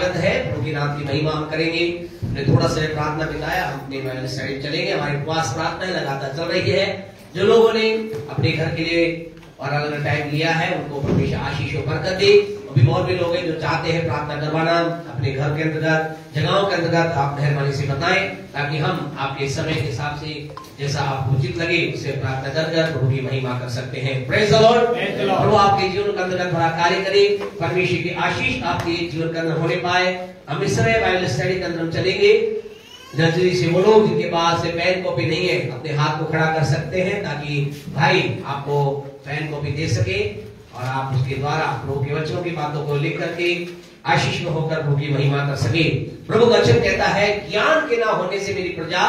आनंद है। प्रभु के नाम की महिमा हम करेंगे। हमने थोड़ा सा प्रार्थना बिताया, हम अपने बाइबल स्टडी चलेंगे। हमारी उपवास प्रार्थना लगातार चल रही है। जो लोगों ने अपने घर के लिए और अलग टाइम लिया है उनको परमेश्वर आशीष और बरकत दे। अभी बहुत भी लोग हैं जो चाहते हैं प्रार्थना करवाना अपने घर के अंतर्गत, जगहों के अंतर्गत, आप मेहरबानी से बताएं ताकि हम आपके समय के हिसाब से जैसा आपको उचित लगे उससे प्रार्थना कर प्रभु की महिमा कर सकते हैं। Praise the Lord. प्रभु आपके जीवन के अंतर्गत बड़ा कार्य करे। परमेश्वर की आशीष आपके जीवन के अंदर होने पाए। हम इस समय बाइबल स्टडी के अंदर हम चलेंगे। जल्दी से वो लोग जिनके पास पेन कॉपी नहीं है अपने हाथ को खड़ा कर सकते हैं ताकि भाई आपको पेन कॉपी दे सके और आप उसके द्वारा प्रभु के वचनों की बातों को लिख करके आशीष में होकर प्रभु की महिमा कर सके। प्रभु का वचन कहता है ज्ञान के ना होने से मेरी प्रजा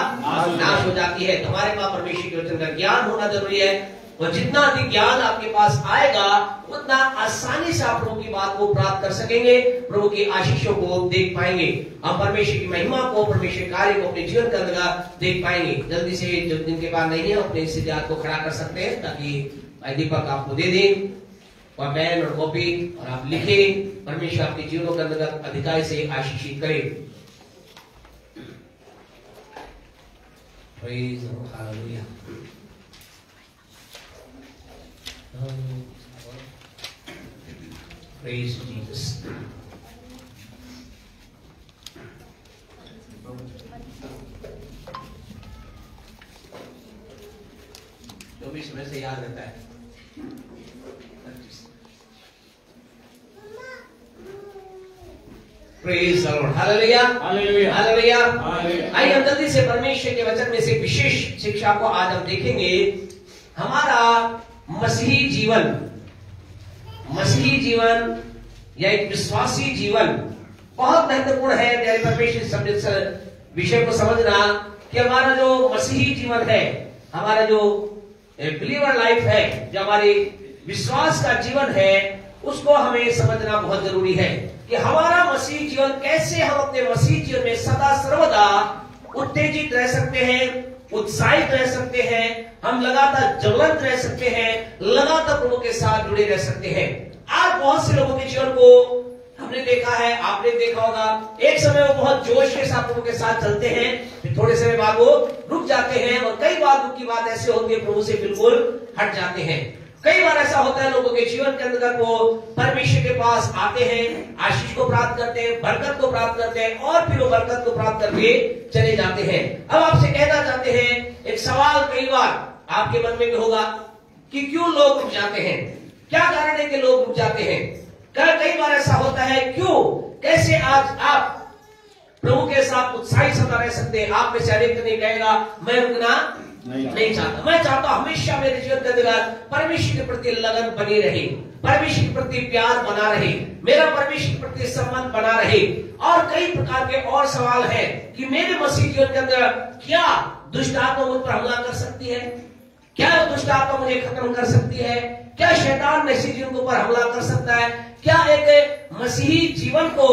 नाश हो जाती है। तुम्हारे पास परमेश्वर के वचन का ज्ञान होना जरूरी है और जितना अधिक ज्ञान आपके पास आएगा उतना आसानी से आप प्रभु की बात को प्राप्त कर सकेंगे, प्रभु की आशीषों को देख पाएंगे। हम परमेश्वर की महिमा को, परमेश्वर कार्य को अपने जीवन के अंदर देख पाएंगे। जल्दी से जो जिनके पास नहीं है अपने स्थिति को खड़ा कर सकते हैं ताकि भाई दीपक आपको दे दें और पेन और कॉपी और आप लिखे। परमेश्वर आपके जीवनों के अंतर्गत अधिकारी से आशीषित करे। Praise the Lord. Hallelujah. Praise Jesus. जो भी समय से याद रहता है। Praise the Lord. Hallelujah. Hallelujah. Hallelujah. आइए हम जल्दी से परमेश्वर के वचन में से विशेष शिक्षा को आज हम देखेंगे। हमारा मसीही जीवन या एक विश्वासी जीवन बहुत महत्वपूर्ण है। मेरे परमेश्वर विषय को समझना कि हमारा जो मसीही जीवन है, हमारा जो बिलीवर लाइफ है, जो हमारी विश्वास का जीवन है, उसको हमें समझना बहुत जरूरी है कि हमारा मसीह जीवन कैसे हम अपने मसीह जीवन में सदा सर्वदा उत्तेजित रह सकते हैं, उत्साहित रह सकते हैं, हम लगातार ज्वलंत रह सकते हैं, लगातार प्रभु के साथ जुड़े रह सकते हैं। आज बहुत से लोगों के जीवन को हमने देखा है, आपने देखा होगा, एक समय वो बहुत जोश के साथ प्रभु के साथ चलते हैं, फिर थोड़े समय बाद वो रुक जाते हैं और कई बार दुख की बात ऐसी होती है प्रभु से बिल्कुल हट जाते हैं। कई बार ऐसा होता है लोगों के जीवन के अंदर वो परमेश्वर के पास आते हैं, आशीष को प्राप्त करते हैं, बरकत को प्राप्त करते हैं और फिर वो बरकत को प्राप्त करके चले जाते हैं। अब आपसे कहना चाहते हैं, एक सवाल कई बार आपके मन में भी होगा कि क्यों लोग रुक जाते हैं, क्या कारण है कि लोग रुक जाते हैं। कई बार ऐसा होता है, क्यों, कैसे आज आप प्रभु के साथ उत्साहित सदा रह सकते हैं। आप में से अनेक नहीं कहेगा मैं रुकना नहीं चाहता, मैं चाहता हमेशा मेरे जीवन के अंदर परमेश्वर के प्रति लगन बनी रहे, परमेश्वर के प्रति प्यार बना रहे, मेरा परमेश्वर के प्रति संबंध बना रहे। और कई प्रकार के और सवाल है कि मेरे मसीह जीवन के अंदर क्या दुष्ट आत्मा मुझ पर हमला कर सकती है, क्या दुष्ट आत्मा मुझे खत्म कर सकती है, क्या शैतान मसीह जीवन के ऊपर हमला कर सकता है, क्या एक मसीही जीवन को,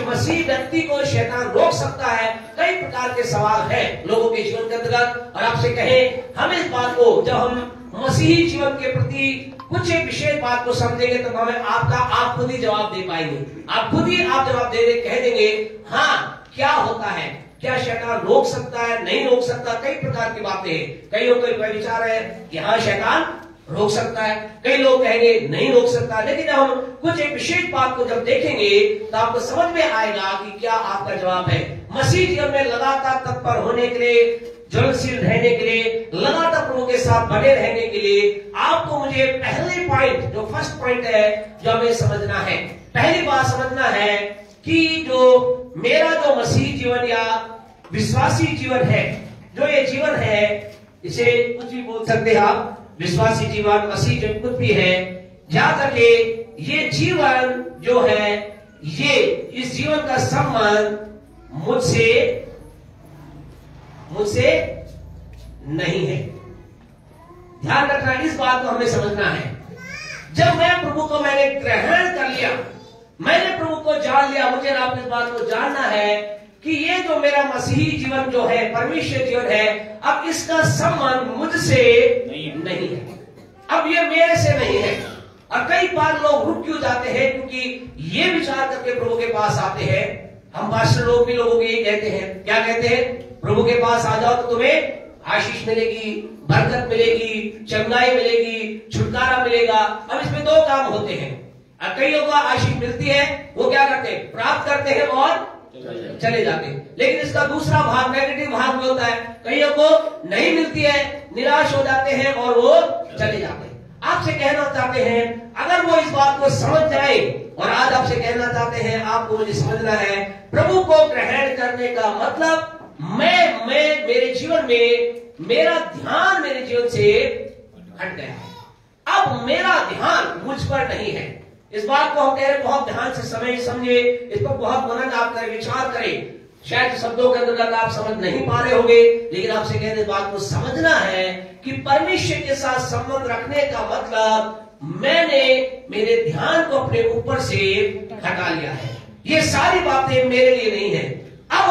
मसीही व्यक्ति को शैतान रोक सकता है। कई प्रकार के सवाल हैं लोगों के जीवन के अंतर्गत। और आपसे कहें हम इस बात को, जब हम मसीही जीवन के प्रति कुछ एक विशेष बात को समझेंगे तो हमें आप खुद ही जवाब दे पाएंगे। आप खुद ही आप जवाब कह देंगे हाँ क्या होता है, क्या शैतान रोक सकता है, नहीं रोक सकता। कई प्रकार की बातें हैं। कई लोग कोई विचार है कि हाँ शैतान रोक सकता है, कई लोग कहेंगे नहीं रोक सकता। लेकिन जब हम कुछ एक विशेष बात को जब देखेंगे तो आपको समझ में आएगा कि क्या आपका जवाब है। मसीह जीवन में लगातार तत्पर होने के लिए, ज्वलनशील रहने के लिए, लगातार प्रभु के साथ बने रहने के लिए आपको मुझे पहले पॉइंट, जो फर्स्ट पॉइंट है, जो हमें समझना है, पहली बात समझना है कि जो मेरा जो मसीह जीवन या विश्वासी जीवन है, जो ये जीवन है, इसे कुछ भी बोल सकते हैं आप, विश्वासी जीवन, मसीह जीवन कुछ भी है, याद रखिए ये जीवन जो है, ये इस जीवन का संबंध मुझसे नहीं है। ध्यान रखना, इस बात को हमें समझना है। जब मैं प्रभु को मैंने ग्रहण कर लिया, मैंने प्रभु को जान लिया, मुझे आपको इस बात को जानना है कि ये जो मेरा मसीही जीवन जो है, परमेश्वर जीवन है, अब इसका संबंध मुझसे नहीं है। अब ये मेरे से नहीं है, और कई बार लोग रुक क्यों जाते हैं? क्योंकि ये विचार करके प्रभु के पास आते हैं। हम पास्टर लोग भी लोगों को ये कहते हैं, क्या कहते हैं? प्रभु के पास आ जाओ तो तुम्हें आशीष मिलेगी, बरकत मिलेगी, चंगाई मिलेगी, छुटकारा मिलेगा। अब इसमें दो काम होते हैं। कईयों को आशीष मिलती है, वो क्या करते हैं? प्राप्त करते हैं और चले जाते हैं। लेकिन इसका दूसरा भाग, नेगेटिव भाग भी होता है। कईयों को नहीं मिलती है, निराश हो जाते हैं और वो चले जाते हैं। आपसे कहना चाहते हैं, अगर वो इस बात को समझ जाए, और आज आपसे कहना चाहते हैं, आपको मुझे समझना है, प्रभु को ग्रहण करने का मतलब मैं मेरे जीवन में मेरा ध्यान मेरे जीवन से हट गया है। अब मेरा ध्यान मुझ पर नहीं है। इस बात को हम कह रहे हैं, बहुत ध्यान से समझे, इस पर बहुत मनन आप करें, विचार करें। शायद शब्दों के अंदर आप समझ नहीं पा रहे होंगे, लेकिन आपसे कह रहे बात को समझना है कि परमेश्वर के साथ संबंध रखने का मतलब मैंने मेरे ध्यान को अपने ऊपर से हटा लिया है। ये सारी बातें मेरे लिए नहीं है। अब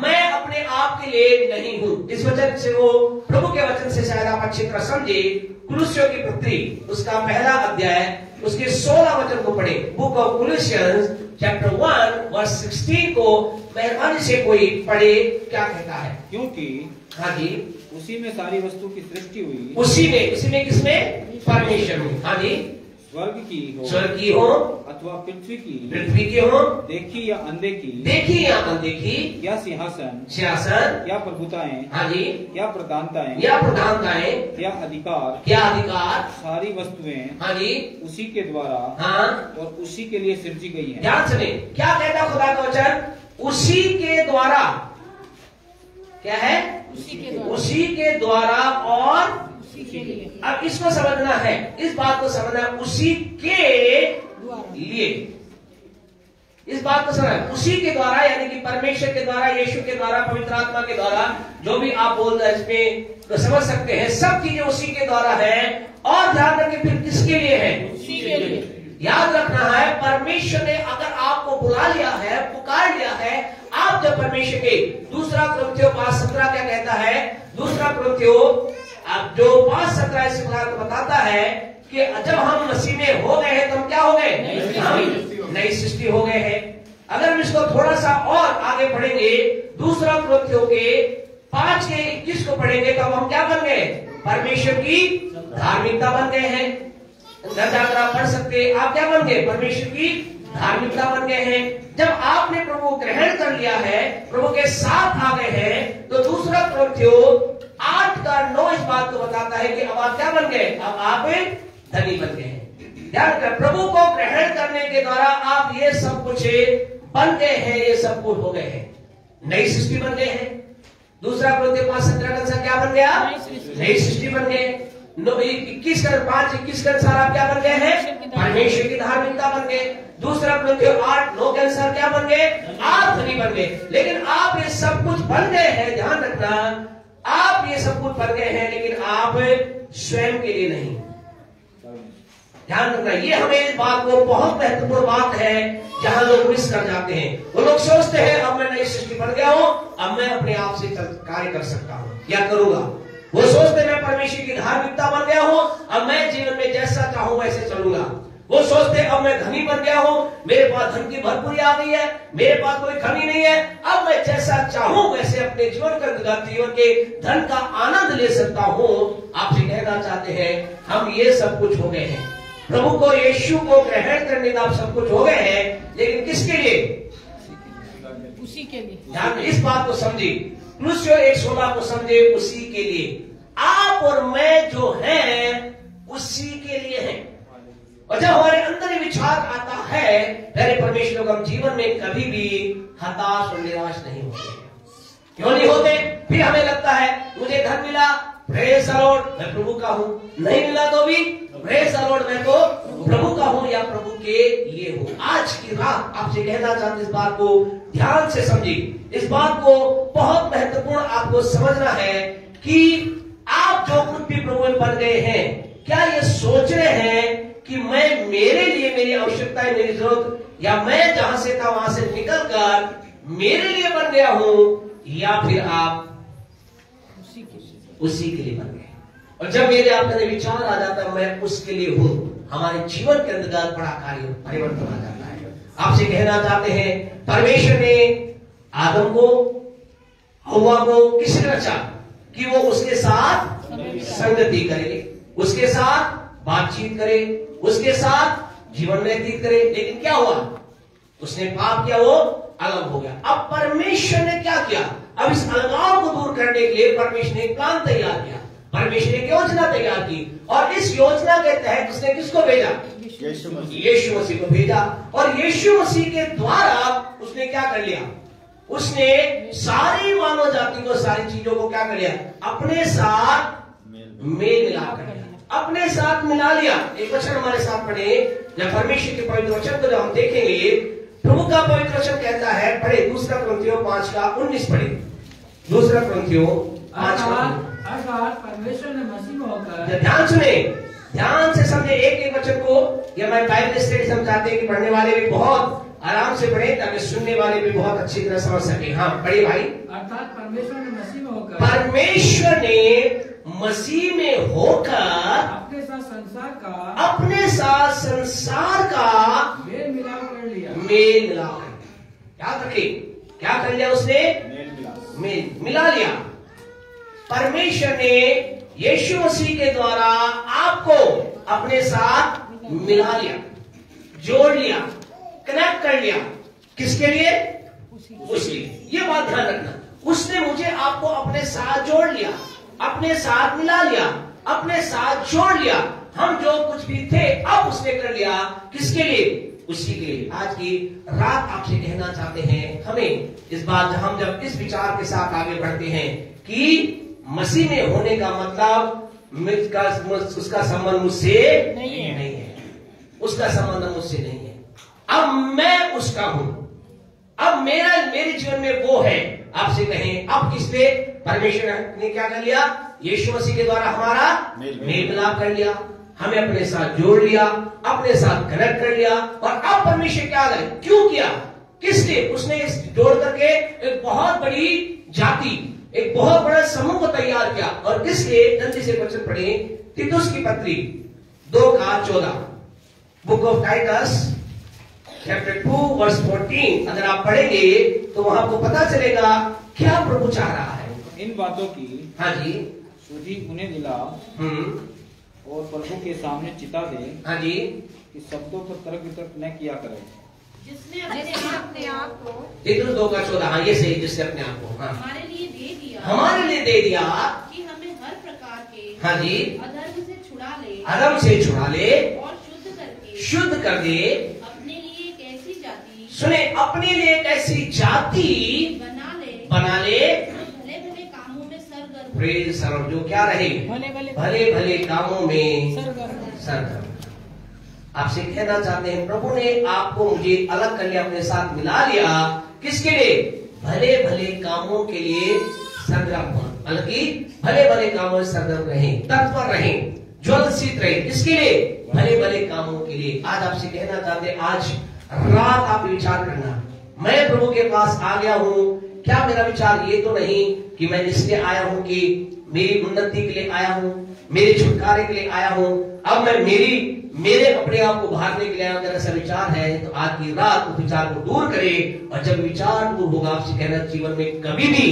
मैं अपने आप के लिए नहीं हूं। इस वचन से वो प्रभु के वचन से शायद आप अच्छी तरह समझे। कुलुस्सियों की पत्री उसका पहला अध्याय उसके 16 वचन को पढ़े। बुक ऑफ कुलुसियंस चैप्टर 1 वर्स 16 को मेहरबानी से कोई पढ़े, क्या कहता है? क्योंकि हाँ जी, उसी में सारी वस्तु की सृष्टि हुई। उसी में किसमें? परमेश्वर में। हाँ जी, स्वर्ग की हो अथवा पृथ्वी की हो, देखी या अनदेखी, या सिंहासन या प्रभुताएं, हाँ जी, या प्रधानताएं, या अधिकार, सारी वस्तुएं, हाँ जी, उसी के द्वारा, हाँ, और उसी के लिए सृजी गई है। ध्यान सुने, क्या कहता खुदा का वचन? उसी के द्वारा। क्या है? उसी के द्वारा और अब इसको समझना है, इस बात को समझना है, उसी के लिए। इस बात को समझना है, उसी के द्वारा, यानी कि परमेश्वर के द्वारा, यीशु के द्वारा, पवित्र आत्मा के द्वारा, जो भी आप बोल रहे हैं इसमें तो समझ सकते हैं, सब चीजें उसी के द्वारा है। और ध्यान रखें, फिर किसके लिए है? उसी के लिए। याद रखना है, परमेश्वर ने अगर आपको बुला लिया है, पुकार लिया है, आप जब परमेश्वर के, दूसरा कुरिन्थियों 5:17 क्या कहता है? दूसरा कुरिन्थियों अब जो 5:17 इस प्रकार को बताता है कि जब हम मसीह में हो गए हैं तो हम क्या हो गए? हम नई सृष्टि हो गए हैं। अगर हम इसको थोड़ा सा और आगे पढ़ेंगे, दूसरा कुरिन्थियों के 5:21 को पढ़ेंगे, तो हम क्या बन गए? परमेश्वर की धार्मिकता बन गए हैं। घर जाकर आप पढ़ सकते हैं, आप क्या बन गए? परमेश्वर की धार्मिकता बन गए हैं। जब आपने प्रभु ग्रहण कर लिया है, प्रभु के साथ आ गए हैं, तो दूसरा कुरिन्थियों 8:9 इस बात को बताता है कि अब आप क्या बन गए? अब आप धनी बन गए हैं। ध्यान रखें, प्रभु को ग्रहण करने के द्वारा आप ये सब कुछ बन गए हैं, ये सब कुछ हो गए हैं, नई सृष्टि बन गए हैं। दूसरा कुरिन्थियों 5:17 के अनुसार क्या बन गया? नई सृष्टि बन गए। 5:21 के अनुसार आप क्या बन गए हैं? परमेश्वर की धार्मिकता बन गए। दूसरा कुरिन्थियों 8:9 के अनुसार क्या बन गए? आप धनी बन गए। लेकिन आप ये सब कुछ बन गए हैं, ध्यान रखना, आप ये सब कुछ बन गए हैं, लेकिन आप स्वयं के लिए नहीं। ध्यान रखना, ये हमें इस बात को, बहुत महत्वपूर्ण बात है, जहां लोग मिस कर जाते हैं। वो लोग सोचते हैं अब मैं नई सृष्टि बन गया हूं, अब मैं अपने आप से कार्य कर सकता हूं या करूंगा। वो सोचते हैं मैं परमेश्वर की धार्मिकता बन गया हूं, अब मैं जीवन में जैसा चाहूं वैसे चलूंगा। वो सोचते हैं अब मैं धनी बन गया हूं, मेरे पास धन की भरपूरी आ गई है, मेरे पास कोई कमी नहीं है, अब मैं जैसा चाहूं वैसे अपने जीवन के धन का आनंद ले सकता हूं। आपसे कहना चाहते हैं, हम ये सब कुछ हो गए हैं। प्रभु को, यीशु को ग्रहण करने का आप सब कुछ हो गए हैं, लेकिन किसके लिए? उसी के लिए। ध्यान, इस बात को समझिए, कुलुस्सियों 1:16 को समझे, उसी के लिए। आप और मैं जो हैं उसी के लिए हैं। और जब हमारे अंदर ये विचार आता है, प्यारे परमेश्वर को, हम जीवन में कभी भी हताश और निराश नहीं होते। क्यों नहीं होते? फिर हमें लगता है मुझे धन मिला, प्रेज़ द लॉर्ड, मैं प्रभु का हूं, नहीं मिला तो भी प्रेज़ द लॉर्ड, मैं तो प्रभु का हूं या प्रभु के लिए हूं। आज की रात आपसे कहना चाहते, इस बात को ध्यान से समझिए, इस बात को बहुत महत्वपूर्ण आपको समझना है कि आप जो कुछ भी प्रभु में बन गए हैं, क्या ये सोच रहे हैं कि मैं, मेरे लिए मेरी आवश्यकताएं, मेरी जरूरत, या मैं जहां से था वहां से निकलकर मेरे लिए बन गया हूं, या फिर आप उसी के लिए बन गए? और जब मेरे आप में विचार आ जाता है मैं उसके लिए हूं, हमारे जीवन के अंतर्गत बड़ा कार्य परिवर्तन आ जाता है। आपसे कहना चाहते हैं, परमेश्वर ने आदम को, हव्वा को किस लिए रचा? कि वो उसके साथ संगति करे, उसके साथ बातचीत करे, उसके साथ जीवन व्यतीत करे। लेकिन क्या हुआ? उसने पाप किया, वो अलग हो गया। अब परमेश्वर ने क्या किया? अब इस अलगाव को दूर करने के लिए परमेश्वर ने एक प्लान तैयार किया, परमेश्वर ने एक योजना तैयार की, और इस योजना के तहत उसने किसको भेजा? यीशु मसीह को भेजा। और यीशु मसीह के द्वारा उसने क्या कर लिया? उसने सारी मानव जाति को, सारी चीजों को क्या कर लिया? अपने साथ मेल मिला कर लिया, अपने साथ मिला लिया। एक वचन हमारे साथ पढ़े, जब परमेश्वर के पवित्र वचन को जब हम देखेंगे, प्रभु का पवित्र वचन कहता है, पढ़े 2 कुरिन्थियों 5:19 पढ़े, 2 कुरिन्थियों 5:19। परमेश्वर ने मसीह में होकर, ध्यान सुने, ध्यान से समझे एक एक वचन को। यह मैं बाइबल स्टडी समझाते हैं कि पढ़ने वाले भी बहुत आराम से पढ़े, ताकि सुनने वाले भी बहुत अच्छी तरह समझ सके। हाँ पढ़िए भाई। अर्थात परमेश्वर ने मसीह में होकर, परमेश्वर ने मसीह में होकर अपने साथ संसार का मेल मिलाप कर लिया, मेल मिलाप कर लिया। याद रखिए, क्या कर लिया उसने? मेल मिला लिया। परमेश्वर ने यीशु मसीह के द्वारा आपको अपने साथ मिला लिया, जोड़ लिया, कनेक्ट कर लिया। किसके लिए? उसके लिए। ये बात ध्यान रखना, उसने मुझे आपको अपने साथ जोड़ लिया, अपने साथ मिला लिया, अपने साथ जोड़ लिया। हम जो कुछ भी थे अब उसने कर लिया। किसके लिए? उसी के लिए। आज की रात आपसे कहना चाहते हैं, हमें इस बात, हम जब इस विचार के साथ आगे बढ़ते हैं कि मसीह में होने का मतलब उसका संबंध मुझसे नहीं है, उसका संबंध मुझसे नहीं है। अब मैं उसका हूं, अब मेरे जीवन में वो है। आपसे कहें, अब किसने? परमेश्वर ने क्या कर लिया? यीशु मसीह के द्वारा हमारा मेल मिलाप कर लिया, हमें अपने साथ जोड़ लिया, अपने साथ कनेक्ट कर लिया। और अब परमेश्वर क्या करे? क्यों किया? किस लिए? उसने इस जोड़ करके एक बहुत बड़ी जाति, एक बहुत बड़ा समूह को तैयार किया। और किस लिए? जल्दी से वचन पढ़े, तीतुस की पत्री 2:14, बुक ऑफ टाइटस चैप्टर 2:14। अगर आप पढ़ेंगे तो वहां आपको पता चलेगा क्या प्रभु चाह रहा है। इन बातों की, हाँ जी, सुधी उन्हें दिला और प्रभु के सामने चिता दे, हाँ जी, कि शब्दों पर तर्क वितर्क न किया करे, जिसने अपने आप को, तीतुस 2:14, हाँ ये सही, जिसने अपने आप को, हाँ, हमारे लिए दे दिया, हमारे लिए दे दिया, कि हमें हर प्रकार के, हाँ जी, अधर्म से छुड़ा ले, अधर्म से छुड़ा ले और शुद्ध कर दे। अपने लिए एक ऐसी जाति, सुने, अपने लिए एक ऐसी जाति बना ले भले भले कामों में सरगर्म, प्रेज सर्व, जो क्या रहे? भले भले कामों में सरगर्म। आपसे कहना चाहते हैं, प्रभु ने आपको, मुझे अलग कर लिया, अपने साथ मिला लिया। किसके लिए? भले भले कामों के लिए सरगर्म हो, बल्कि भले भले कामों में सरगर्म रहे, तत्पर रहे, ज्वलनशील रहे। किसके लिए? भले भले कामों के लिए। आज आपसे कहना चाहते हैं, आज रात आप विचार करना, मैं प्रभु के पास आ गया हूं। क्या मेरा विचार ये तो नहीं कि मैं इसलिए आया हूं कि मेरी उन्नति के लिए आया हूं, मेरे छुटकारे के लिए आया हूं, अब मैं मेरे अपने आप को भागने के लिए आया हूं। अगर ऐसा विचार है तो आज की रात उस विचार को दूर करे। और जब विचार दूर होगा, आपसे कहना, जीवन में कभी भी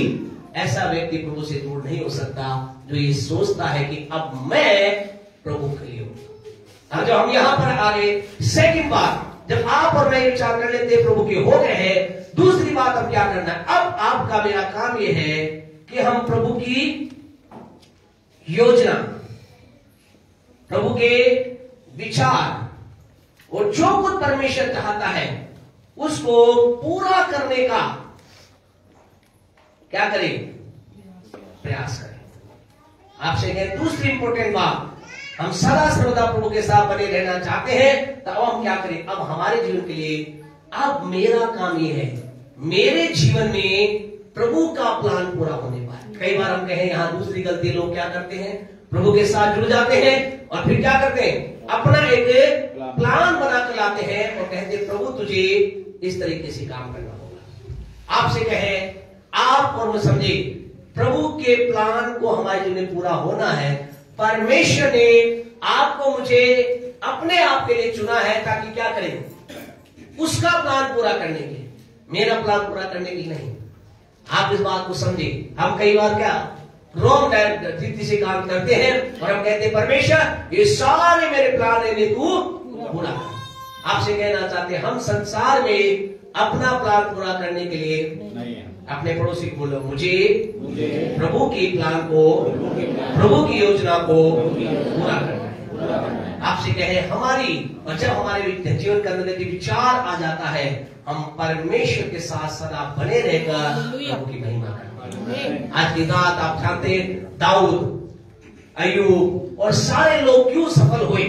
ऐसा व्यक्ति प्रभु से दूर नहीं हो सकता जो ये सोचता है कि अब मैं प्रभु के लिए हूं। जब हम यहां पर आ गए, सेकंड बात, जब आप और मैं विचार कर लेते प्रभु के हो गए हैं, दूसरी बात अब क्या करना है? अब आपका मेरा काम यह है कि हम प्रभु की योजना, प्रभु के विचार और जो कुछ परमेश्वर चाहता है उसको पूरा करने का क्या करें? प्रयास करें। आपसे कहें, दूसरी इंपॉर्टेंट बात, हम सदा सर्वदा प्रभु के साथ बने रहना चाहते हैं, तो हम क्या करें? अब हमारे जीवन के लिए अब मेरा काम ये है, मेरे जीवन में प्रभु का प्लान पूरा होने पाए। कई बार हम कहें, यहां दूसरी गलती लोग क्या करते हैं? प्रभु के साथ जुड़ जाते हैं और फिर क्या करते हैं? अपना एक प्लान बना कर लाते हैं और कहते हैं, प्रभु तुझे इस तरीके से काम करना होगा। आपसे कहें, आप और मैं समझे, प्रभु के प्लान को हमारे जीवन में पूरा होना है। परमेश्वर ने आपको मुझे अपने आप के लिए चुना है ताकि क्या करें, उसका प्लान पूरा करने के लिए, मेरा प्लान पूरा करने के लिए नहीं। आप इस बात को समझे। हम कई बार क्या रॉन्ग रीति से काम करते हैं और हम कहते हैं परमेश्वर ये सारे मेरे प्लान है तू पूरा कर। आपसे कहना चाहते हैं हम संसार में अपना प्लान पूरा करने के लिए नहीं है। अपने पड़ोसी को बोलो मुझे प्रभु की प्लान को, प्रभु की योजना को पूरा करना है। आपसे कहे हमारी, और जब हमारे जीवन के अंदर विचार आ जाता है हम परमेश्वर के साथ सदा बने रहकर प्रभु की महिमा करें। आज की रात आप जानते हैं दाऊद, अय्यूब और सारे लोग क्यों सफल हुए,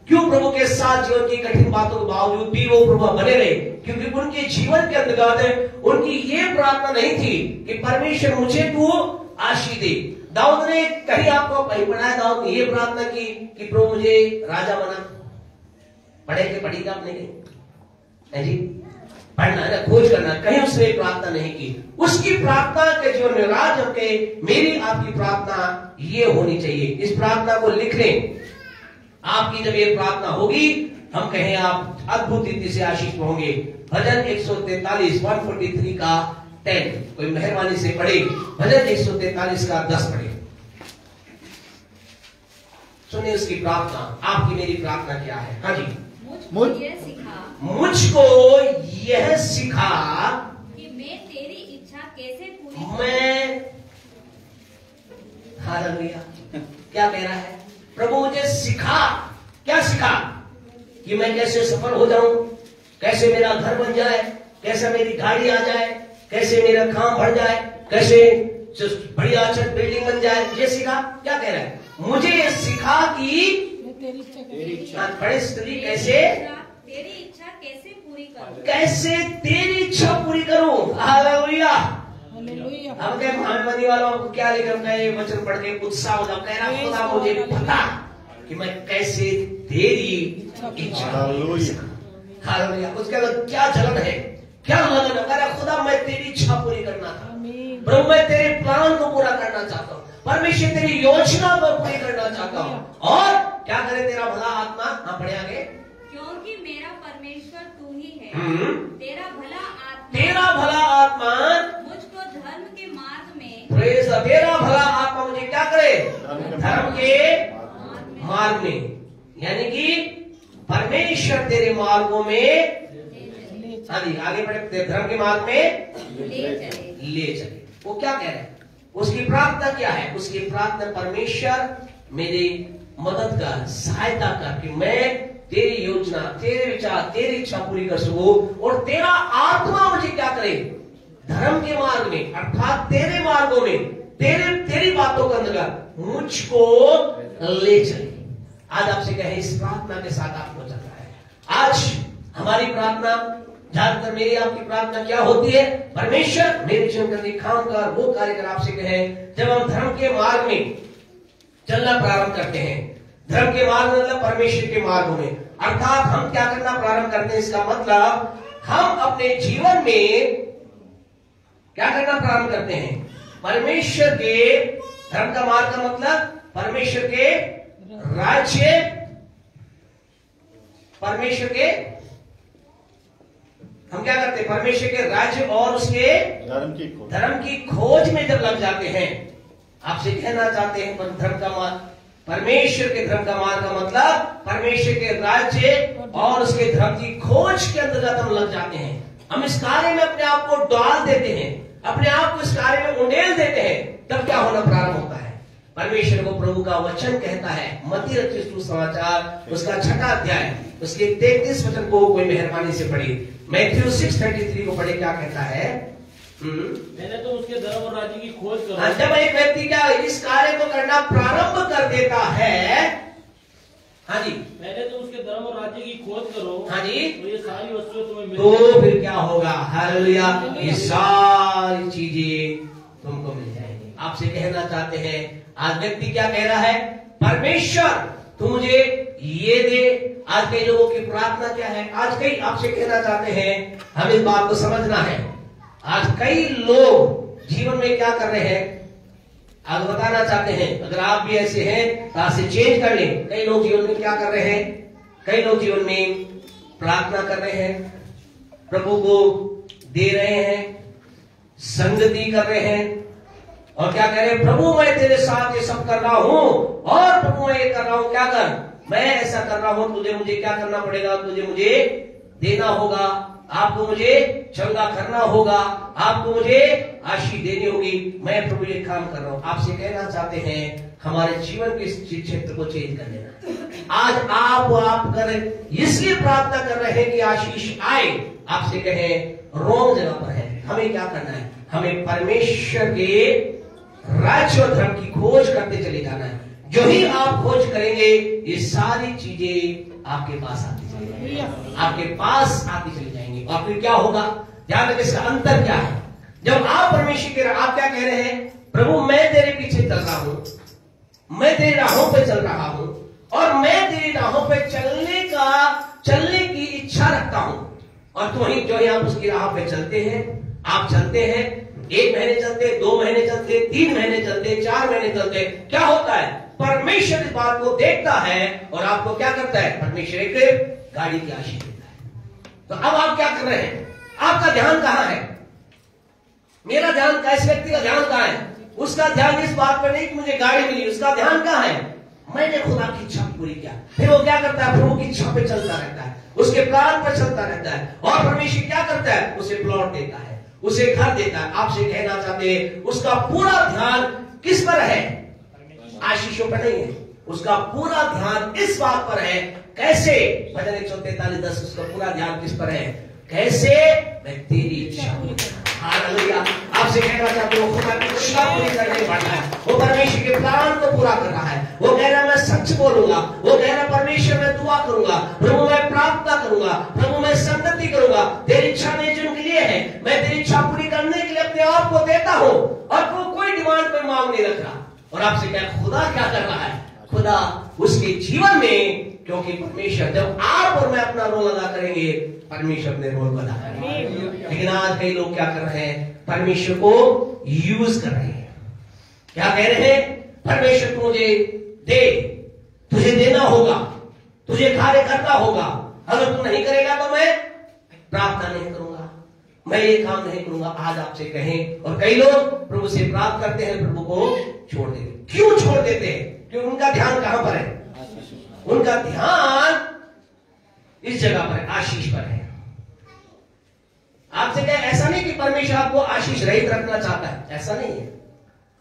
क्यों प्रभु के साथ जीवन की कठिन बातों के बावजूद भी वो प्रभु बने रहे, क्योंकि उनके जीवन के अंतर्गत उनकी ये प्रार्थना नहीं थी कि परमेश्वर मुझे तू आशीष दे। दाऊद ने कहीं आपको कहीं पढ़ा है, दाऊद ने ये प्रार्थना की कि प्रभु मुझे राजा बना। पढ़े के पढ़ी का आपने नहीं जी, पढ़ना है ना, खोज करना, कहीं उसने प्रार्थना नहीं की। उसकी प्रार्थना के जीवन में राज के मेरी आपकी प्रार्थना ये होनी चाहिए। इस प्रार्थना को लिख लें। आपकी जब ये प्रार्थना होगी हम कहें आप अद्भुत रीति से आशीष होंगे। भजन 143 143 का 10 कोई मेहरबानी से पढ़े। भजन 143 का 10 पढ़े। सुनिए उसकी प्रार्थना, आपकी मेरी प्रार्थना क्या है। हाँ जी, मुझको यह सिखा कि मैं तेरी इच्छा कैसे पूरी मैं, हालेलुया, क्या कह रहा है प्रभु मुझे सिखा। क्या सिखा कि मैं कैसे सफल हो जाऊं, कैसे मेरा घर बन जाए, कैसे मेरी गाड़ी आ जाए, कैसे मेरा काम बढ़ जाए, कैसे बढ़िया अच्छा बिल्डिंग बन जाए। ये सिखा। क्या कह रहा है, मुझे ये सिखा कि बड़े स्त्री कैसे तेरी इच्छा कैसे पूरी करूं, कैसे तेरी इच्छा पूरी करूं। हालेलुया। हम कहे महानवादी वालों को क्या लेकर कहे वचन पढ़ के उत्साह होता, कह रहा खुदा मुझे पता कि मैं कैसे तेरी इच्छा। हालेलुया। उसके बाद क्या जलन है, क्या लगन है, कह रहा खुदा मैं तेरी इच्छा पूरी करना था, प्रभु मैं तेरे प्लान को पूरा करना चाहता हूँ, परमेश्वर तेरी योजना को पूरी करना चाहता हूँ। और क्या करे तेरा भला आत्मा। हाँ पढ़े आगे, क्योंकि मेरा परमेश्वर तू ही है, तेरा भला आत्मा मुझको धर्म के मार्ग में, तेरा भला आत्मा मुझे क्या करे, धर्म के मार्ग में, यानी कि परमेश्वर तेरे मार्गों में, हाँ जी आगे बढ़े, धर्म के मार्ग में ले चले। वो क्या कह रहे हैं, उसकी प्रार्थना क्या है, उसकी प्रार्थना परमेश्वर मेरी मदद कर, सहायता कर कि मैं तेरी योजना, तेरे विचार, तेरी इच्छा पूरी कर सकूं और तेरा आत्मा मुझे क्या करे, धर्म के मार्ग में अर्थात तेरे मार्गों में, तेरी बातों के अंदर मुझको ले चले। आज आपसे कहे इस प्रार्थना के साथ आपको चलना है। आज हमारी प्रार्थना, ज्यादातर मेरी आपकी प्रार्थना क्या होती है, परमेश्वर मेरे जीवन का काम कर, वो कार्य कर। आपसे कहे जब हम धर्म के मार्ग में चलना प्रारंभ करते हैं, धर्म के मार्ग मतलब परमेश्वर के मार्ग में, अर्थात हम क्या करना प्रारंभ करते हैं, इसका मतलब हम अपने जीवन में क्या करना प्रारंभ करते हैं, परमेश्वर के धर्म का मार्ग का मतलब परमेश्वर के राज्य, परमेश्वर के हम क्या करते हैं, परमेश्वर के राज्य और उसके धर्म की खोज में जब लग जाते हैं। आपसे कहना चाहते हैं धर्म का मार्ग, परमेश्वर के धर्म का मार्ग का मतलब परमेश्वर के राज्य और उसके धर्म की खोज के अंतर्गत हम लग जाते हैं। हम इस कार्य में अपने आप को डाल देते हैं, अपने आप को इस कार्य में उंडेल देते हैं। तब क्या होना प्रारंभ होता है, परमेश्वर को प्रभु का वचन कहता है, मत्ती रचित सुसमाचार उसका 6वां अध्याय उसके 33 वचन को कोई मेहरबानी से पढ़े। मैथ्यू 6:33 को पढ़े, क्या कहता है, मैंने तो उसके धर्म और राज्य की खोज करो। जब एक व्यक्ति क्या इस कार्य को करना प्रारंभ कर देता है, हाँ जी, मैंने तो उसके धर्म और राज्य की खोज करो, हाँ जी, तो ये सारी वस्तुएं तुम्हें मिल तो जाएंगी। फिर क्या होगा, हालेलुया, ये सारी चीजें तुमको मिल जाएंगी। आपसे कहना चाहते हैं आज व्यक्ति क्या कह रहा है, परमेश्वर तू मुझे ये दे। आज कई लोगों की प्रार्थना क्या है, आज कई आपसे कहना चाहते हैं हम इस बात को समझना है। आज कई लोग जीवन में क्या कर रहे हैं, आज बताना चाहते हैं, अगर आप भी ऐसे हैं तो आज से चेंज कर लें। कई लोग जीवन में क्या कर रहे हैं, कई लोग जीवन में प्रार्थना कर रहे हैं, प्रभु को दे रहे हैं, संगति कर रहे हैं और क्या कह रहे हैं, प्रभु मैं तेरे साथ ये सब कर रहा हूं और प्रभु मैं ये कर रहा हूं, क्या कर, मैं ऐसा कर रहा हूं, तुझे मुझे क्या करना पड़ेगा, तुझे मुझे देना होगा, आपको मुझे चंगा करना होगा, आपको मुझे आशीष देनी होगी, मैं प्रभु ये काम कर रहा हूं। आपसे कहना चाहते हैं हमारे जीवन के इस क्षेत्र को चेंज कर देना। आज आप कर इसलिए प्रार्थना कर रहे हैं कि आशीष आए, आपसे कहें रॉन्ग जगह पर है। हमें क्या करना है, हमें परमेश्वर के राज्य और धर्म की खोज करते चले जाना है। जो ही आप खोज करेंगे ये सारी चीजें आपके पास आती चली जाएंगी, आपके पास आती चली जाएंगी। और फिर क्या होगा, ध्यान रखिए इसका अंतर क्या है। जब आप परमेश्वर के, आप क्या कह रहे हैं, प्रभु मैं तेरे पीछे चल रहा हूं, मैं तेरी राहों पे चल रहा हूं और मैं तेरी राहों पे चलने की इच्छा रखता हूं। और तो ही जो ही आप उसकी राह पे चलते हैं, आप चलते हैं, 1 महीने चलते, 2 महीने चलते, 3 महीने चलते, 4 महीने चलते, क्या होता है, परमेश्वर इस बात को देखता है और आपको क्या करता है, परमेश्वर एक गाड़ी की आशीष देता है। तो अब आप क्या कर रहे हैं, आपका ध्यान कहां है, मेरा ध्यान, कैसे व्यक्ति का ध्यान कहां है, उसका ध्यान इस बात पर नहीं कि मुझे गाड़ी मिली, उसका ध्यान कहां है, मैंने खुदा की इच्छा पूरी किया। फिर वो क्या करता है, प्रभु की इच्छा पे चलता रहता है, उसके प्लान पर चलता रहता है और परमेश्वर क्या करता है, उसे प्लॉट देता है, उसे घर देता है। आपसे कहना चाहते हैं उसका पूरा ध्यान किस पर है, आशीषों पर नहीं है, उसका पूरा ध्यान इस बात पर है, कैसे, भजन 143:10, उसका पूरा ध्यान किस पर है, कैसे मैं तेरी इच्छा पूरी करूं। हालेलुया। आपसे कहना चाहते हो खुदा की इच्छा पूरी करने वाला है, वो परमेश्वर के प्लान को पूरा कर रहा है। वो कह रहा है मैं सच बोलूंगा, वो कह रहा है परमेश्वर मैं दुआ करूंगा, प्रभु मैं प्रार्थना करूंगा, प्रभु मैं संगति करूंगा, तेरी इच्छा नहीं जिनके लिए है, मैं तेरी इच्छा पूरी करने के लिए अपने आप को देता हूं और वो कोई डिमांड पे मांग नहीं रख रहा। और आपसे क्या, खुदा क्या कर रहा है, खुदा उसके जीवन में, क्योंकि परमेश्वर, जब आप और मैं अपना रोल अदा करेंगे परमेश्वर अपने रोल को अदा करेंगे। लेकिन आज कई लोग क्या कर रहे हैं, परमेश्वर को यूज कर रहे हैं, क्या कह रहे हैं, परमेश्वर को मुझे दे, तुझे देना होगा, तुझे कार्य करना होगा, अगर तू नहीं करेगा तो मैं प्रार्थना नहीं करूंगा, मैं ये काम नहीं करूंगा। आज आपसे कहें, और कई लोग प्रभु से प्राप्त करते हैं, प्रभु को छोड़ देते। क्यों छोड़ देते हैं, क्योंकि उनका ध्यान कहां पर है, उनका ध्यान इस जगह पर, आशीष पर है। आपसे क्या, ऐसा नहीं कि परमेश्वर आपको आशीष रहित रखना चाहता है, ऐसा नहीं है,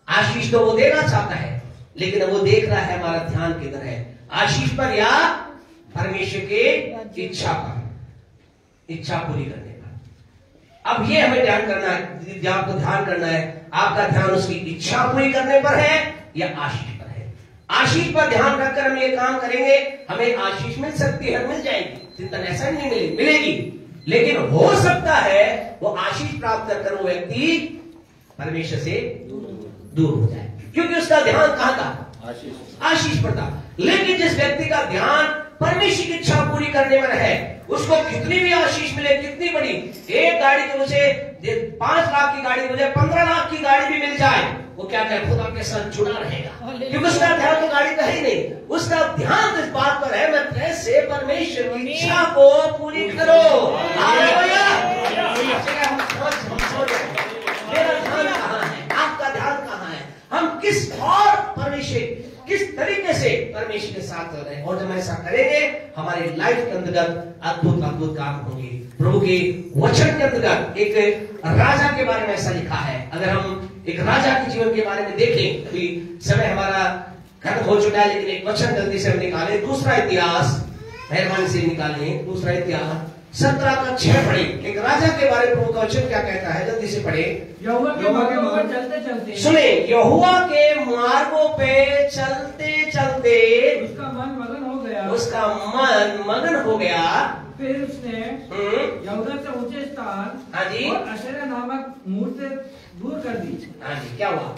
आशीष तो वो देना चाहता है, लेकिन वो देख रहा है हमारा ध्यान किधर है, आशीष पर या परमेश्वर के इच्छा पर, इच्छा पूरी करने पर। अब ये हमें ध्यान करना है, आपको ध्यान करना है, आपका ध्यान उसकी इच्छा पूरी करने पर है या आशीष पर है। आशीष पर ध्यान रखकर हम ये काम करेंगे, हमें आशीष मिल सकती है, मिल जाएगी, चिंतन ऐसा नहीं मिलेगी, लेकिन हो सकता है वो आशीष प्राप्त कर वो व्यक्ति परमेश्वर से दूर हो जाए, क्योंकि उसका ध्यान कहां था, आशीष पर था। लेकिन जिस व्यक्ति का ध्यान परमेश्वर की इच्छा पूरी करने में है, उसको कितनी भी आशीष मिले, कितनी बड़ी, एक गाड़ी की मुझे 5 लाख की गाड़ी, मुझे 15 लाख की गाड़ी भी मिल जाए, वो क्या कहे, खुदा के साथ जुड़ा रहेगा, क्योंकि उसका ध्यान तो गाड़ी का ही नहीं, उसका ध्यान इस बात पर है मैं कैसे परमेश्वर की इच्छा को पूरी करो। हालेलुया। मेरा ध्यान कहां है, आपका ध्यान कहां है, हम किस और परमेश्वर किस तरीके से परमेश्वर के साथ चल रहे हैं। और जब ऐसा करेंगे हमारी लाइफ के अंतर्गत अद्भुत अद्भुत काम होंगे। प्रभु के वचन के अंतर्गत एक राजा के बारे में ऐसा लिखा है, अगर हम एक राजा के जीवन के बारे में देखें, अभी समय हमारा खत्म हो चुका है, लेकिन एक वचन जल्दी से हम निकालें, दूसरा इतिहास, मेहरबानी से निकालें, दूसरा इतिहास 17:6 पढ़े। एक राजा के बारे में प्रभु का वचन क्या कहता है, जल्दी से पढ़े। यहोवा के मार्गों पर चलते चलते, सुने, यहोवा के मार्गों पे चलते चलते उसका मन मगन हो गया, उसका मन मगन हो गया। फिर उसने यहूदा से ऊंचे स्थान, हाँ जी, और अशेरा नामक मूर्ति दूर कर दी। हाँ जी, क्या हुआ,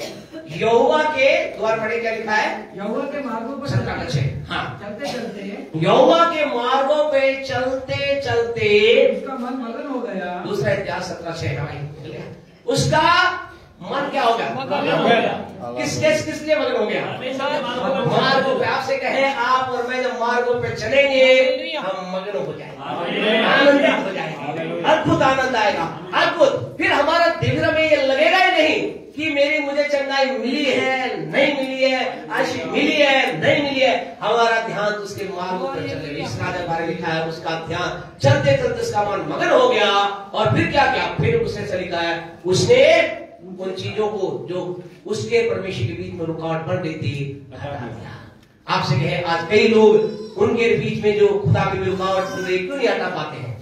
यहोवा के द्वार पढ़े, क्या लिखा है, यहोवा के मार्गों पर 17:6, हाँ, चलते चलते, यहोवा के मार्गों पे चलते चलते उसका मन मगन हो गया। दूसरा इतिहास 17:6, उसका मन क्या हो गया? किस लिए मगन हो गया? मार्गों पे। आपसे कहे आप और मैं जब मार्गों पे चलेंगे हम मगन हो जाएंगे, आनंदित हो जाएंगे, अद्भुत आनंद आएगा, अद्भुत। फिर हमारा दिल में ये लगेगा ही नहीं कि मुझे चंगाई मिली है नहीं मिली है, आशीष मिली है नहीं मिली है। हमारा ध्यान उसके मार्गों पर चलेगा। इस राजा बारे लिखा है उसका ध्यान चलते चलते उसका मन मगन हो गया। और फिर क्या किया? फिर उसने लिखा है उसने उन चीजों को जो उसके परमेश्वर के बीच में रुकावट बन रही थी हटा दिया। आपसे कहे आज कई लोग उनके बीच में जो खुदा की रुकावट बन रही क्यों नहीं हटा पाते हैं?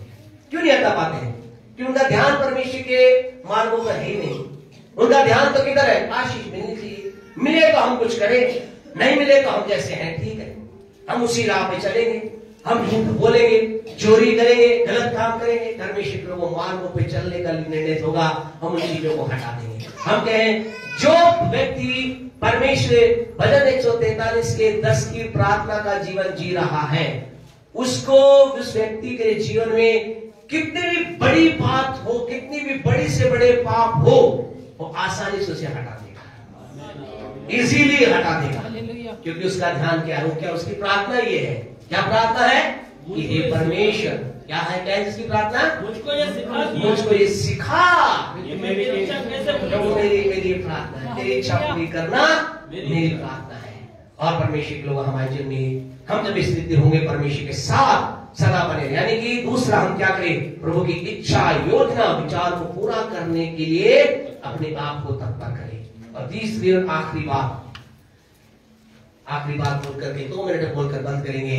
क्यों नहीं हटा पाते हैं? क्योंकि उनका ध्यान परमेश्वर के मार्गों पर है ही नहीं। उनका ध्यान तो किधर है? आशीष मिलनी चाहिए, मिले तो हम कुछ करें, नहीं मिले तो हम जैसे हैं ठीक है, हम उसी राह पे चलेंगे, हम झूठ बोलेंगे, चोरी करेंगे, गलत काम करेंगे। परमेश्वर के लोगों मार्गों पे चलने का निर्णय होगा, हम उन चीजों को हटा देंगे। हम कहें जो व्यक्ति परमेश्वर भजन 143 के 10 की प्रार्थना का जीवन जी रहा है, उसको उस व्यक्ति के जीवन में कितनी भी बड़ी बात हो, कितनी भी बड़ी से बड़े पाप हो, वो आसानी से उसे हटा देगा, इजीली हटा देगा। क्योंकि उसका ध्यान क्या है? क्या उसकी प्रार्थना ये है? क्या प्रार्थना है कि हे परमेश्वर, क्या है? क्या है जिसकी प्रार्थना? मुझको ये सिखा, मुझको ये सिखा, ये मेरी इच्छा कैसे पूरी? मेरी प्रार्थना है, तेरी इच्छा पूरी करना मेरी प्रार्थना है। और परमेश्वर के लोग हमारे जीवन में हम जब स्थिति होंगे परमेश्वर के साथ सदा बने, यानी कि दूसरा हम क्या करें? प्रभु की इच्छा, योजना, विचार को पूरा करने के लिए अपने आप को तत्पर करें। और तीसरी और आखिरी बात बोल करके 2 मिनट बोलकर बंद करेंगे।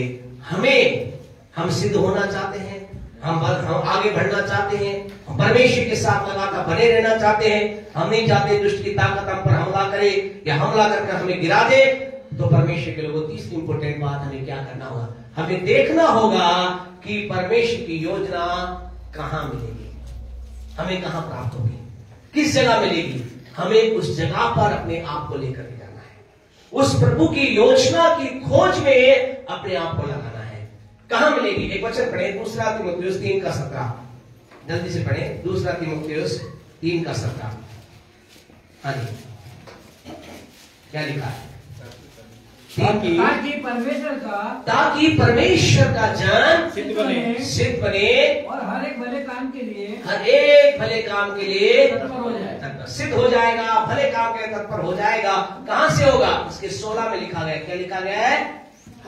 हम सिद्ध होना चाहते हैं, हम आगे बढ़ना चाहते हैं, हम परमेश्वर के साथ लगातार बने रहना चाहते हैं। हम नहीं चाहते दुष्ट की ताकत हम पर हमला करे या हमला करके हमें गिरा दे। तो परमेश्वर के लोगों तीसरी इंपोर्टेंट बात हमें क्या करना होगा? हमें देखना होगा कि परमेश्वर की योजना कहां मिलेगी, हमें कहां प्राप्त होगी, किस जगह मिलेगी। हमें उस जगह पर अपने आप को लेकर के जाना है, उस प्रभु की योजना की खोज में अपने आप को लगाना है। कहां मिलेगी? एक वचन पढ़े, 2 तीमुथियुस 3 का 17, जल्दी से पढ़े। 2 तीमुथियुस 3 का 17। हाँ जी, क्या लिखा है? ताकि परमेश्वर का जन सिद्ध बने और हर एक भले काम के लिए सिद्ध हो जाएगा, भले काम के लिए तत्पर हो जाएगा। कहां से होगा? इसके 16 में लिखा गया। क्या लिखा गया है?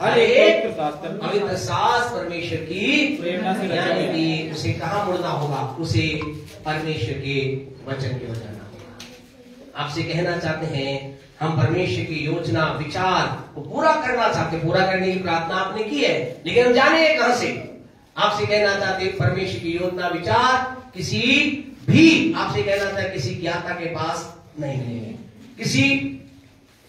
हर एक पवित्र शास्त्र परमेश्वर की प्रेरणा से यानी कि उसे कहां मुड़ना होगा? उसे परमेश्वर के वचन की ओर जाना होगा। आपसे कहना चाहते हैं हम परमेश्वर की योजना, विचार को पूरा करना चाहते, पूरा करने की प्रार्थना आपने की है, लेकिन हम जाने कहां से? आपसे कहना चाहते परमेश्वर की योजना, विचार किसी भी, आपसे कहना चाहते किसी ज्ञाता के पास नहीं मिलेंगे, किसी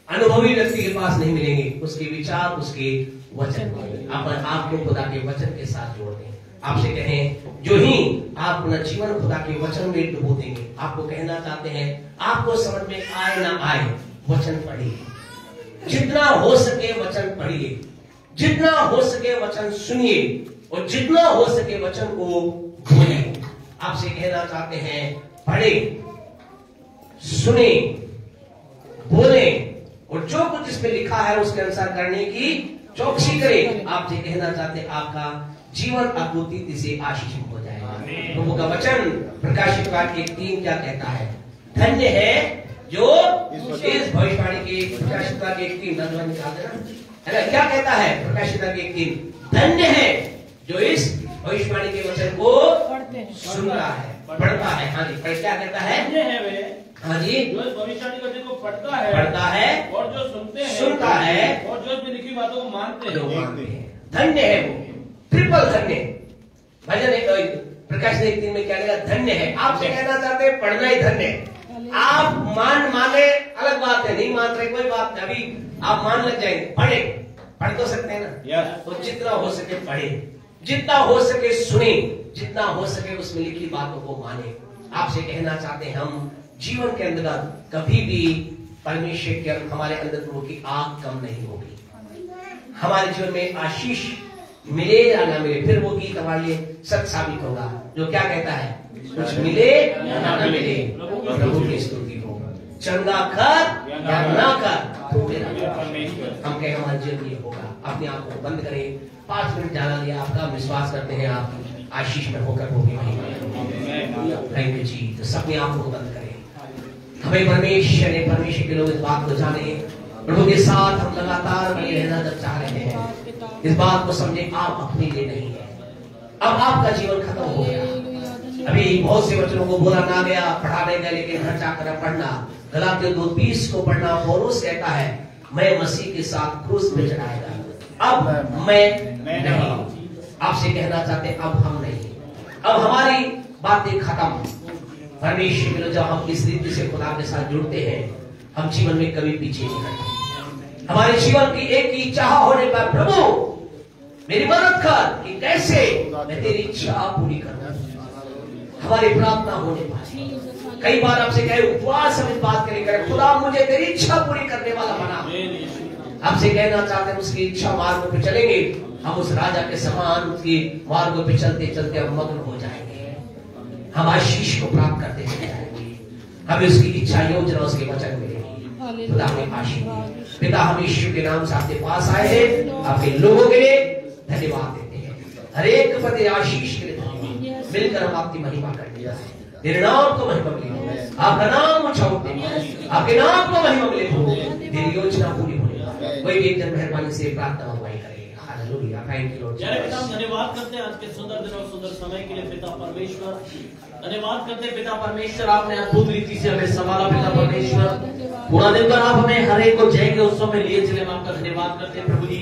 अनुभवी व्यक्ति के पास नहीं मिलेंगे। उसके विचार, उसके वचन आपको खुदा के वचन के साथ जोड़ दें। आपसे कहें जो ही आप अपना जीवन खुदा के वचन में डुबो देंगे, आपको कहना चाहते हैं आपको समझ में आए ना आए, वचन पढ़िए, जितना हो सके वचन पढ़िए, जितना हो सके वचन सुनिए और जितना हो सके वचन को बोलिए। आपसे कहना चाहते हैं पढ़े, सुने, बोले और जो कुछ इसमें लिखा है उसके अनुसार करने की चौकसी करें। आपसे कहना चाहते हैं आपका जीवन अद्भुत से आशीषित हो जाएगा। प्रभु का वचन प्रकाशित वाक्य 1:3 क्या कहता है? धन्य है जो इस भविष्यवाणी के प्रकाशित वाक्य 1:3 नजर निकाल देना है ना, क्या कहता है प्रकाशित वाक्य 1:3? धन्य है जो इस भविष्यवाणी के वचन को सुनता है, पढ़ता है। हाँ जी, क्या कहता है? हाँ जी, जो इस भविष्यवाणी के वचन को पढ़ता है और जो सुनता है और जो इसमें लिखी बातों को मानते हैं, धन्य है वो, ट्रिपल धन्य। भजन प्रकाशित 1:3 में क्या लिखा? धन्य है। आपसे कहना चाहते हैं पढ़ना ही धन्य है। आप माने अलग बात है, नहीं मान रहे कोई बात नहीं, अभी आप मान लग जाएंगे। पढ़ तो सकते हैं ना, तो जितना हो सके पढ़े, जितना हो सके सुने, जितना हो सके उसमें लिखी बातों को माने। आपसे कहना चाहते हैं हम जीवन के अंदर कभी भी परमेश्वर के हमारे अंदर प्रभु की आग कम नहीं होगी। हमारे जीवन में आशीष मिले या ना मिले, फिर वो गीत हमारे लिए सच साबित होगा जो क्या कहता है? कुछ मिले या ना मिले, प्रभु की स्तुति हो। चंगा कर या ना कर तो मेरा परमेश्वर। हम कहें हमारा जीवन ये होगा। अपने आप को बंद करें, 5 मिनट ज्यादा लिया आपका, विश्वास करते हैं आप आशीष में होकर होगी। थैंक यू जी। तो सबने आप को बंद करें। हमें परमेश्वर के लोग इस बात को जाने, प्रभु के साथ हम लगातार बने रहना जब चाह रहे हैं, इस बात को समझे आप अपने लिए नहीं है। अब आपका जीवन खत्म हो गया। अभी बहुत से बच्चों को बोला ना गया, पढ़ाने गए, लेकिन घर जाकर पढ़ना। गलातियों 2:20 को पढ़ना। पौलुस कहता है मैं मसीह के साथ क्रूस पे चढ़ाएगा। अब मैं नहीं। आपसे कहना चाहते हैं अब हम नहीं, अब हमारी बातें खत्म। परमेश्वर के लोग जब हम इस रीति से खुदा के साथ जुड़ते हैं, हम जीवन में कभी पीछे नहीं हटते। हमारे जीवन की एक ही चाह होने पर, प्रभु मेरी मदद कर कि कैसे मैं तेरी इच्छा पूरी करूं। हमारी प्रार्थना होने पर कई बार आपसे कहे उपवास हम इस बात के लिए करें, खुदा मुझे तेरी इच्छा पूरी करने वाला बना। आपसे कहना चाहते हैं उसकी इच्छा मार्ग पे चलेंगे, हम उस राजा के समान उसकी मार्ग पे चलते चलते हम मग्न हो जाएंगे। हम आशीष को प्राप्त करते चले जाएंगे। हमें उसकी इच्छा योजना उसके वचन मिलेगी। खुदा हमें आशीष। पिता हम यीशु के नाम से आपके पास आए हैं, आपके लोगों के लिए धन्यवाद देते हैं। हर एक पति आशीष के लिए धन्यवाद। मिलकर हम आपकी महिमा करते हैं। तेरे नाम को महिमा मिले, आपका नाम ऊंचा उठे, आपके नाम को महिमा मिले, तेरी योजना पूरी होने। कोई भी एक जन मेहरबानी से प्रार्थना हुई करे। हालेलुया। Thank you Lord. पिता धन्यवाद करते हैं आज के सुंदर दिन और सुंदर समय के लिए। पिता परमेश्वर धन्यवाद करते हैं। पिता परमेश्वर आपने अद्भुत रीति से हमें संभाला। पिता परमेश्वर पूरा दिन भर आप हमें हर एक को जय के उत्सव में लिए चले। हम आपका धन्यवाद करते हैं प्रभु जी।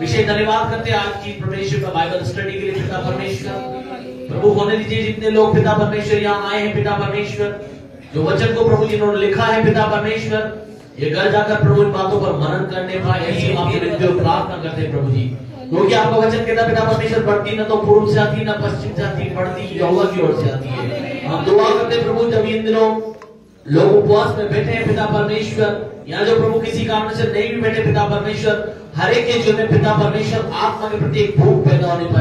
विशेष धन्यवाद करते हैं आज की परमेश्वर का बाइबल स्टडी के लिए। पिता परमेश्वर प्रभु होने दीजिए जितने लोग पिता परमेश्वर यहाँ आए हैं, पिता परमेश्वर जो वचन को प्रभु जी ने लिखा है, पिता परमेश्वर ये घर जाकर प्रभु इन बातों पर मनन करने पाए, ऐसी आपके प्रार्थना करते हैं प्रभु जी। क्योंकि आपका वचन कहता पिता परमेश्वर बढ़ती न तो पूर्व से आती, न पश्चिम से आती, बढ़ती यहोवा की ओर से आती है। हम दुआ करते प्रभु जब इन दिनों लोग उपवास में बैठे हैं पिता परमेश्वर, यहाँ जो प्रभु किसी कारण से नहीं भी बैठे पिता परमेश्वर, हर एक के जीवन में पिता परमेश्वर आत्मा के प्रति एक भूख पैदा होने पर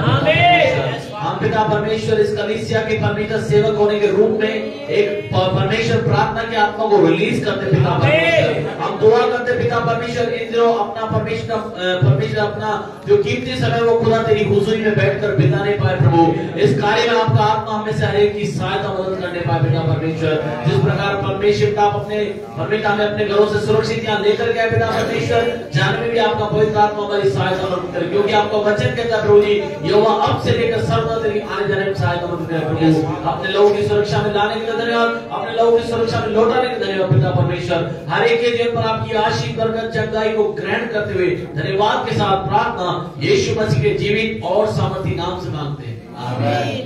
हम पिता परमेश्वर इस कलीसिया के परमेश्वर सेवक होने के रूप में एक परमेश्वर प्रार्थना की आत्मा को रिलीज करते पिता परमेश्वर। हम दुआ करते पिता परमेश्वर इन दिनों अपना परमेश्वर अपना जो कीमती समय वो खुदा तेरी हुजूरी में बैठकर बिताने पाए प्रभु। इस कार्य में आपका आत्मा हमें से हर एक की सहायता मदद करने पाए पिता परमेश्वर। जिस प्रकार परमेश्वर आप अपने परमेश्वर हमें अपने घरों से सुरक्षित यहाँ लेकर गए पिता परमेश्वर, जाने में भी आपका पवित्र आत्मा हमारी सहायता मदद करे। क्योंकि आपका वचन कहता प्रभु जी यहोवा अब से लेकर सर्वदा तेरी आने जाने में सहायता मदद करे प्रभु। अपने लोगों की सुरक्षा में लाने के लिए धन्यवाद, अपने लोगों की सुरक्षा में लौटाने के धन्यवाद पिता परमेश्वर। हर एक के जीवन पर आपकी आशीष बरकत चंगाई को ग्रहण करते हुए धन्यवाद के साथ प्रार्थना यीशु मसीह के जीवित और सामर्थी नाम से मांगते हैं।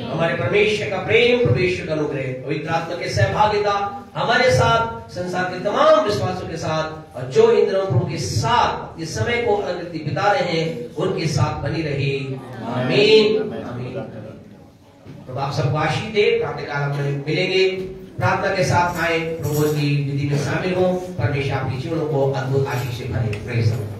हमारे परमेश्वर का प्रेम, परमेश्वर का अनुग्रह, पवित्र आत्मा की सहभागिता हमारे साथ, संसार के तमाम विश्वासों के साथ और जो इन दिनों प्रभु के साथ इस समय को अनगिनती बिता रहे हैं उनके साथ बनी रही। आमीन आमीन। प्रभु आप सबको आशीष दे। प्रातःकाल हम मिलेंगे, प्रार्थना के साथ आए, प्रभु की विधि में शामिल हो। परमेश्वर आपके जीवनों को अद्भुत आशीष से भरे। Praise the Lord.